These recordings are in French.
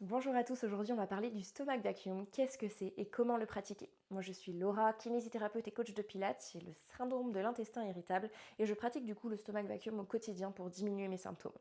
Bonjour à tous, aujourd'hui on va parler du stomach vacuum, qu'est-ce que c'est et comment le pratiquer. Moi je suis Laura, kinésithérapeute et coach de pilates, j'ai le syndrome de l'intestin irritable et je pratique du coup le stomach vacuum au quotidien pour diminuer mes symptômes.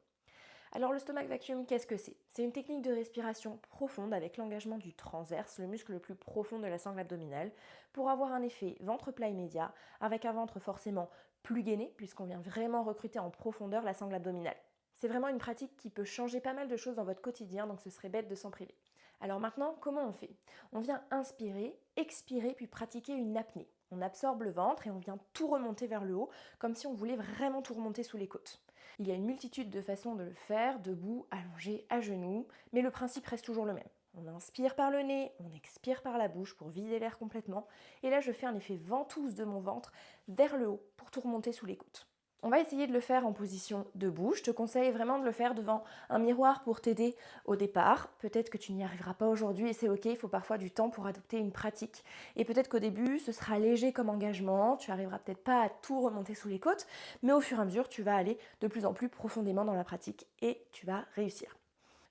Alors le stomach vacuum, qu'est-ce que c'est? C'est une technique de respiration profonde avec l'engagement du transverse, le muscle le plus profond de la sangle abdominale, pour avoir un effet ventre plat immédiat, avec un ventre forcément plus gainé, puisqu'on vient vraiment recruter en profondeur la sangle abdominale. C'est vraiment une pratique qui peut changer pas mal de choses dans votre quotidien, donc ce serait bête de s'en priver. Alors maintenant, comment on fait? On vient inspirer, expirer, puis pratiquer une apnée. On absorbe le ventre et on vient tout remonter vers le haut, comme si on voulait vraiment tout remonter sous les côtes. Il y a une multitude de façons de le faire, debout, allongé, à genoux, mais le principe reste toujours le même. On inspire par le nez, on expire par la bouche pour vider l'air complètement, et là je fais un effet ventouse de mon ventre vers le haut pour tout remonter sous les côtes. On va essayer de le faire en position debout. Je te conseille vraiment de le faire devant un miroir pour t'aider au départ. Peut-être que tu n'y arriveras pas aujourd'hui et c'est ok, il faut parfois du temps pour adopter une pratique. Et peut-être qu'au début, ce sera léger comme engagement, tu arriveras peut-être pas à tout remonter sous les côtes, mais au fur et à mesure, tu vas aller de plus en plus profondément dans la pratique et tu vas réussir.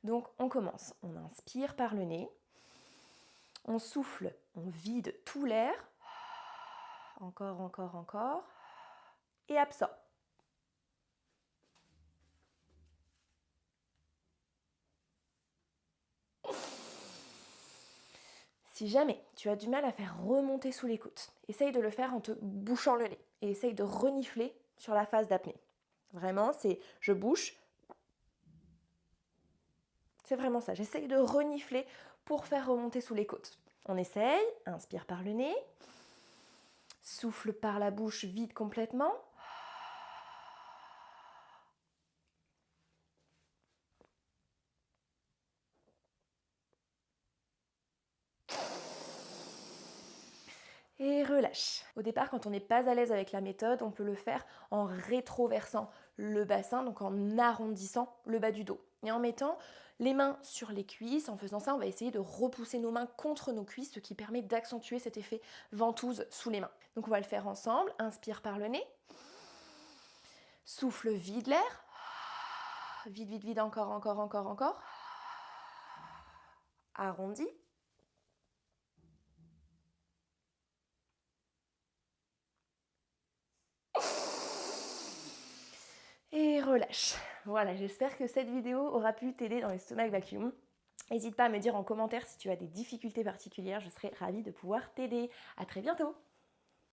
Donc on commence, on inspire par le nez, on souffle, on vide tout l'air, encore, encore, encore, et absorbe. Si jamais tu as du mal à faire remonter sous les côtes, essaye de le faire en te bouchant le nez et essaye de renifler sur la phase d'apnée. Vraiment, c'est je bouche, c'est vraiment ça. J'essaye de renifler pour faire remonter sous les côtes. On essaye, inspire par le nez, souffle par la bouche vide complètement. Et relâche. Au départ, quand on n'est pas à l'aise avec la méthode, on peut le faire en rétroversant le bassin, donc en arrondissant le bas du dos. Et en mettant les mains sur les cuisses, en faisant ça, on va essayer de repousser nos mains contre nos cuisses, ce qui permet d'accentuer cet effet ventouse sous les mains. Donc on va le faire ensemble. Inspire par le nez. Souffle, vide l'air. Vide, vide, vide, encore, encore, encore, encore. Arrondi. Et relâche. Voilà, j'espère que cette vidéo aura pu t'aider dans les stomach vacuum. N'hésite pas à me dire en commentaire si tu as des difficultés particulières, je serai ravie de pouvoir t'aider. À très bientôt!